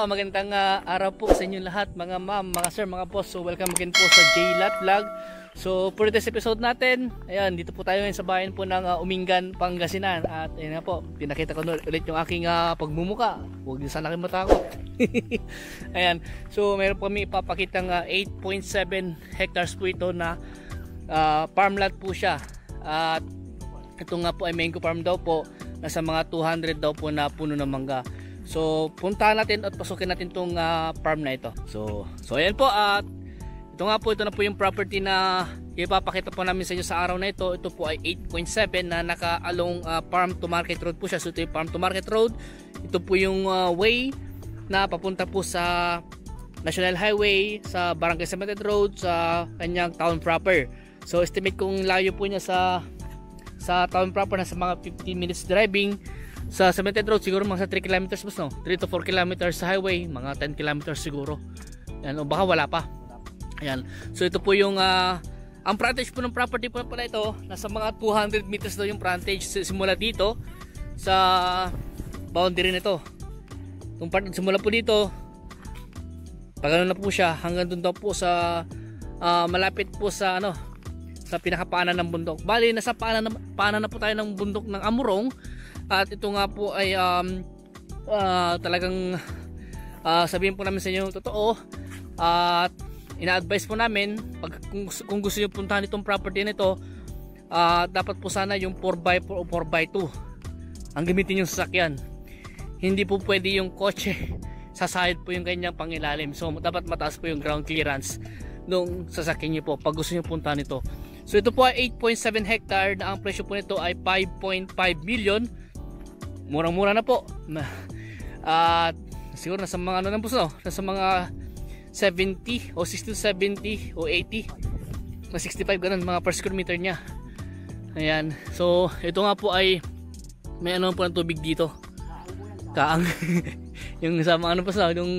Magandang araw po sa inyo lahat, mga ma'am, mga sir, mga boss. So welcome again po sa JLat Vlog. So for this episode natin, ayan, dito po tayo ngayon sa bayan po ng Umingan, Pangasinan. At ayan nga po, pinakita ko ulit yung aking pagmumuka. Huwag din sana kayo matakot. Ayan, so meron po kami ipapakitang 8.7 hectares po ito na farmland po siya. At ito nga po ay mango farm daw po, nasa mga 200 daw po na puno ng mangga. So puntahan natin at pasukin natin tong farm na ito. So ayan po, at ito nga po, ito na po yung property na ipapakita po namin sa inyo sa araw na ito. Ito po ay 8.7 na naka-along farm to market road po siya. So ito yung farm to market road. Ito po yung way na papunta po sa National Highway, sa Barangay Cemented Road, sa kanyang town proper. So estimate kung layo po niya sa town proper na sa mga 15 minutes driving. Sa Cemented Road siguro mga 3 kilometers bus, no? 3 to 4 kilometers sa highway, mga 10 kilometers siguro. Yan, o baka wala pa. Ayan. So ito po yung ang frontage po ng property po pala ito, nasa mga 200 meters daw yung frontage simula dito sa boundary nito. Itong part simula po dito, pagano na po siya hanggang doon daw po sa malapit po sa sa pinakapaanan ng bundok. Bali nasa paanan na po tayo ng bundok ng Amurong. At ito nga po ay talagang sabihin po namin sa inyo totoo, at ina-advise po namin kung gusto niyo puntahan itong property nito, dapat po sana yung 4x4 o 4x2 ang gamitin yung sasakyan. Hindi po pwede yung kotse, sa side po yung kanyang pangilalim. So dapat mataas po yung ground clearance nung sasakyan niyo po pag gusto niyo puntahan ito. So ito po ay 8.7 hectare na ang presyo po nito ay 5.5 million. Murang-mura na po. At siguro nasa mga ng puso, nasa mga 70 o 60 70 o 80 na 65 ganun mga per square meter niya. Ayan. So ito nga po ay may po ng tubig dito. Kaang. Yung sa mga pa sa yung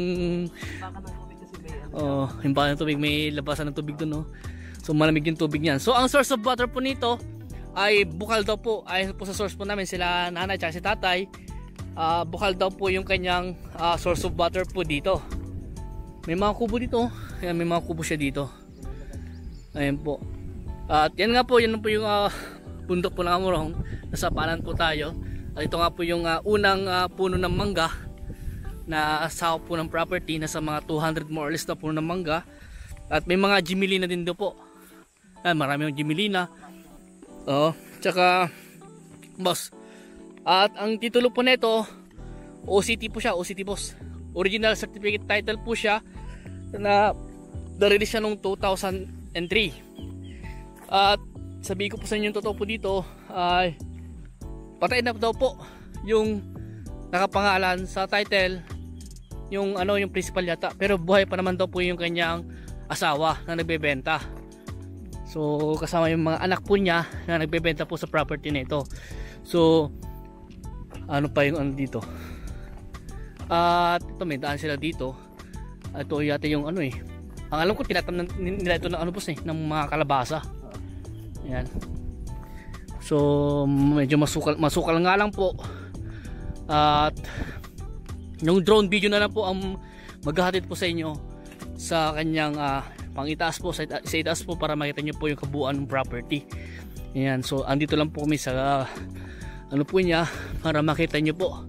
yung baka ng tubig, may labasan ng tubig doon, no. So malamig yung tubig niyan. So ang source of water po nito ay bukal daw po. Ayon po sa source po namin, sila nanay at si tatay, bukal daw po yung kanyang source of water po dito. May mga kubo dito. Ayan, may mga kubo siya dito. Ayan po. At yan nga po, yan po yung bundok po ng Amurong. Nasa paanan po tayo. At ito nga po yung unang puno ng mangga na sakop po ng property. Nasa mga 200 more or less na puno ng mangga. At may mga Jimelina din doon po. Marami yung Jimelina. Tsaka boss. At ang titulo po nito, OCT po siya, OCT boss. Original Certificate Title po siya na na-release siya noong 2003. At sabihin ko po sa inyo yung totoo po dito, ay patay na daw po yung nakapangalan sa title, yung yung principal yata, pero buhay pa naman daw po yung kanyang asawa na nagbebenta. So kasama yung mga anak po niya na nagbebenta po sa property na ito. So ano pa yung dito, at ito may daan sila dito. Ito yata yung ang alam ko tinatamnan nila ito ng boss ng mga kalabasa. Ayan. So medyo masukal nga lang po. At yung drone video na lang po ang maghahatid po sa inyo sa kanyang pang-itaas po, sa itaas po, para makita nyo po yung kabuuan ng property. Ayan, so andito lang po kami sa po niya para makita nyo po.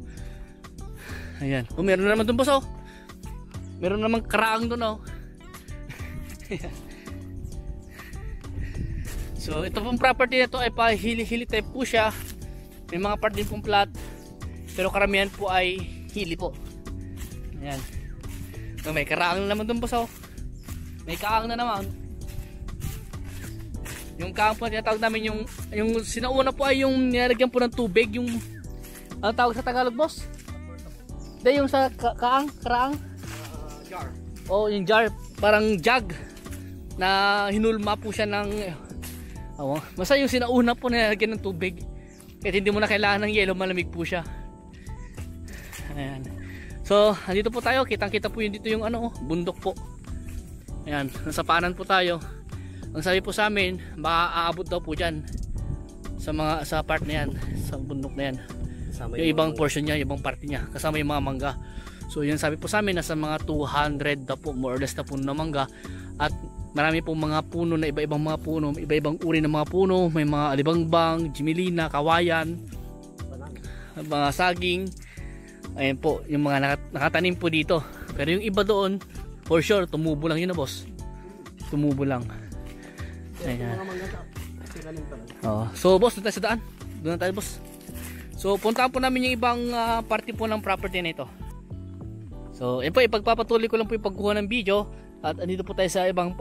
Ayan, meron na naman dun po, meron na naman karaang dun. So ito pong property na to ay pahili-hili type po siya. May mga part din pong flat, pero karamihan po ay hili po. Ayan, so, may karaang na naman dun po, may kaang na naman. Yung kaang po tinatawag namin, yung sinauna po ay yung nilalagyan po ng tubig, yung ano tawag sa Tagalog, boss? Hindi, yung sa kaang, karaang? Jar. Oh, yung jar, parang jug na hinulma po siya ng Oh, basta yung sinauna po na nalagyan ng tubig. Kahit hindi mo na kailangan ng yelo, malamig po siya. Ayan. So, andito po tayo. Kitang-kita po yun dito yung ano, bundok po. Ayan, nasa paanan po tayo. Ang sabi po sa amin, maaabot daw po dyan sa part na yan, sa bundok na yan. Yung ibang portion niya, yung ibang parte niya, kasama yung mga mangga. So yun sabi po sa amin, nasa mga 200 na po, more or less na puno na mangga. At marami pong mga puno na iba-ibang mga puno, iba-ibang uri ng mga puno. May mga alibangbang, jimilina, kawayan, mga saging. Ayan po, yung mga nakatanim po dito. Pero yung iba doon, for sure, tumubo lang yun na boss. Tumubo lang. Ayan. Oh, so boss, doon tayo sa daan. Doon tayo boss. So puntaan po namin yung ibang parte po ng property na ito. So yun po, ipagpapatuloy ko lang po yung pagkuha ng video. At andito po tayo sa ibang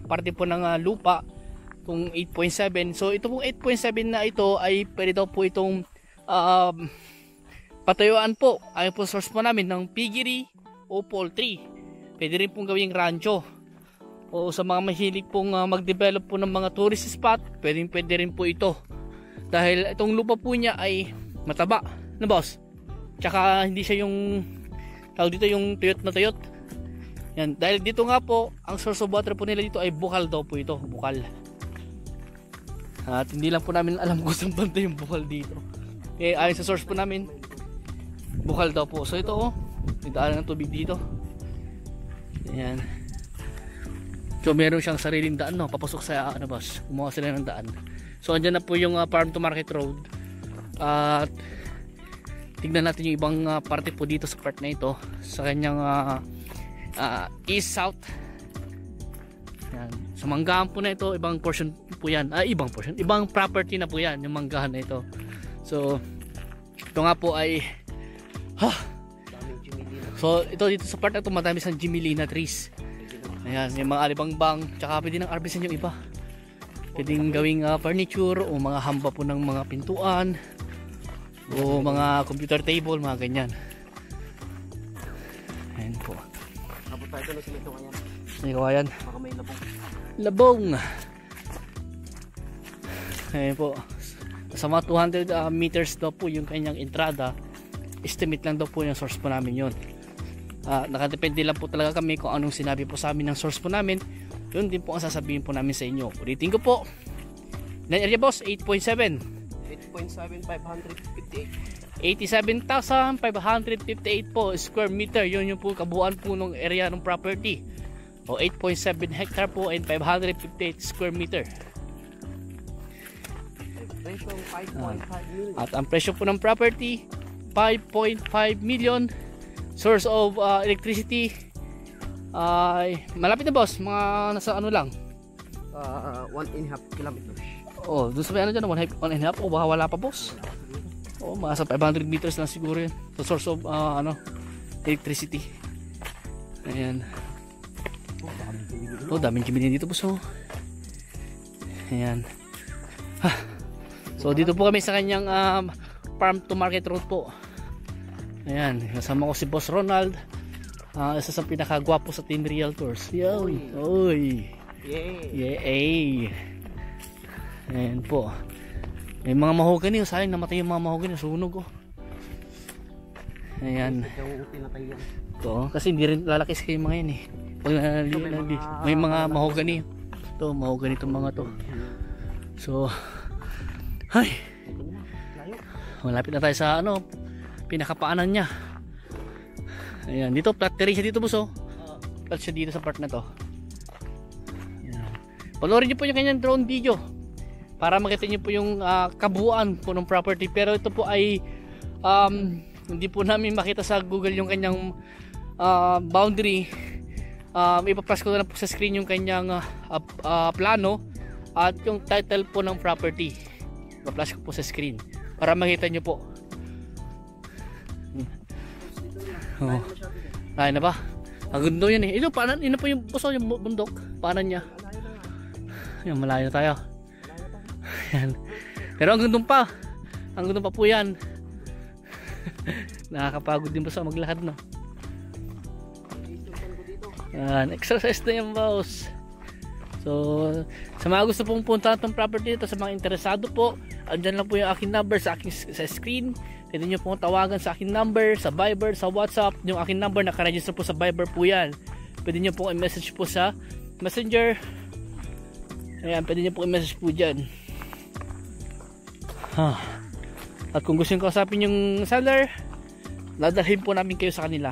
parte po ng lupa, itong 8.7. So ito pong 8.7 na ito ay pwede daw po itong patayuan po. Ayon po source po namin ng piggery o poultry. Pwede rin pong gawing rancho. O sa mga mahilig pong mag-develop po ng mga tourist spot, pwede rin po ito. Dahil itong lupa po niya ay mataba na boss. Tsaka hindi siya yung tawag dito yung tuyot na tuyot. Yan, dahil dito nga po, ang source of water po nila dito ay bukal daw po ito, bukal. At hindi lang po namin alam kung saan banda yung bukal dito. Eh ayon sa source po namin, bukal daw po. So ito oh, may daanan ng tubig dito. Ayan. So meron siyang sariling daan, no, papasok sa ano boss, gumawa sila ng daan. So andyan na po yung farm to market road. At tignan natin yung ibang parte po dito sa part na ito, sa kanyang east south. Yan. Sa manggahan po na ito, ibang portion po yan, ibang property na po yan, yung manggahan na ito. So ito nga po ay so ito dito sa part na ito, madami sang Jimilina trees. Ayan, yung mga alibangbang, tsaka pwede nang harvestin yung iba. Pwedeng gawing furniture o mga hamba po ng mga pintuan o mga computer table, mga ganyan. Ayan po. Kapag tayo na simento kayan. May kawayan. Baka may labong. Labong! Ayan po. Sa mga 200 meters daw po yung kanyang entrada. Estimate lang daw po yung source po namin yun. Nakadepende lang po talaga kami kung anong sinabi po sa amin ng source po namin. Yun din po ang sasabihin po namin sa inyo. Ulitin ko po. Ilan area boss? 8.7 87,558 po square meter. Yun yung po kabuuan po ng area ng property. O 8.7 hectare po and 558 square meter. Presyo 5.5 million. At ang presyo po ng property 5.5 million. Source of electricity ay malapit na boss, mga nasa ano lang 1.5 kilometers. Oh, doon sa may ano dyan, 1.5 o baka wala pa boss. Oh, mga sa 500 meters lang siguro yun. So source of electricity. Ayan. Oh, daming Jimilina dito boss. Oh. Ayan. So dito po kami sa kanyang farm to market road po. Ayan, kasama ko si Boss Ronald, isa sa pinakagwapo sa Team Realtors. Yoy! Oy! Yay! Ayan po. May mga mahogany, sayang namatay yung mga mahogany, sunog oh. Ayan. Ito, kasi hindi rin lalaki sa kayo mga yan eh. Pag may mga mahogany. Ito, mahogany itong mga to. So, ay! Malapit na tayo sa ano, pinakapaanan niya. Ayan, dito flat terrace dito boss oh. Flat siya dito sa part na to. Ayan. Panoorin niyo po yung kanyang drone video para makita niyo po yung kabuuan po ng property. Pero ito po ay hindi po namin makita sa Google yung kanyang boundary. Ipapass ko na lang po sa screen yung kanyang plano at yung title po ng property. Ipapass ko po sa screen para makita niyo po. Oh. Ay na ba? Ang gundo yan eh. Ito paanan, ino po yung puso yung bundok. Paanan niya. Yan, malayo tayo. Yan. Pero ang gundong pa. Ang gundong pa po yan. Nakakapagod din ba sa maglakad no? Yan, exercise na yan boss. So sa mga gusto pong punta itong property dito, sa mga interesado po, andyan lang po yung aking number sa screen. Pwede nyo pong tawagan sa aking number, sa Viber, sa WhatsApp. Yung aking number nakaregister po sa Viber po yan. Pwede nyo pong i-message po sa Messenger. Ayan, pwede nyo pong i-message po dyan. At kung gusto nyo kausapin yung seller, dadalhin po namin kayo sa kanila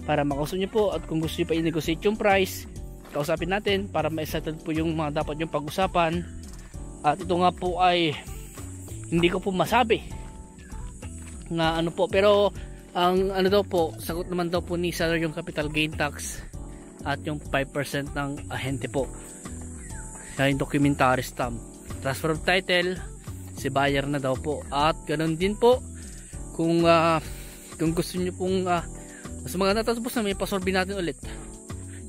para makausap nyo po. At kung gusto nyo pa i-negotiate yung price, kausapin natin para ma-settle po yung mga dapat yung pag-usapan. At ito nga po ay hindi ko po masabi nga ano po, pero ang ano daw po, sagot naman daw po ni seller yung capital gain tax at yung 5% ng ahente po, yung documentary stamp. Transfer of title, si buyer na daw po. At ganun din po kung gusto nyo pong mas mga natatapos na, may pasorbi natin ulit.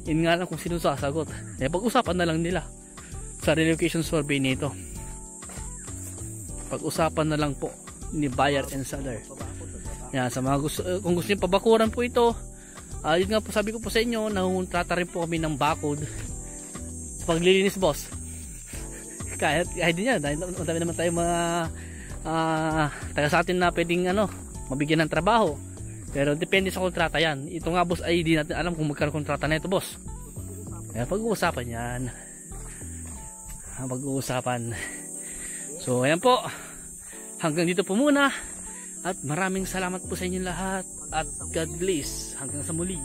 Yun nga lang kung sino sasagot, pag-usapan na lang nila sa relocation survey nito. Pag-usapan na lang po ni buyer and seller. Yan, sa mga gusto, kung gusto niyo pabakuran po ito, yun nga po sabi ko po sa inyo, nanguntrata rin po kami ng bakod sa paglilinis, boss. kahit din yan, dahil madami naman tayo mga taga sa atin na pwedeng mabigyan ng trabaho, pero depende sa kontrata yan. Ito nga, boss, ay di natin alam kung magkano kontrata na ito, boss. Kaya pag-uusapan yan, pag-uusapan. So ayan po, hanggang dito po muna, at maraming salamat po sa inyo lahat, at God bless hanggang sa muli.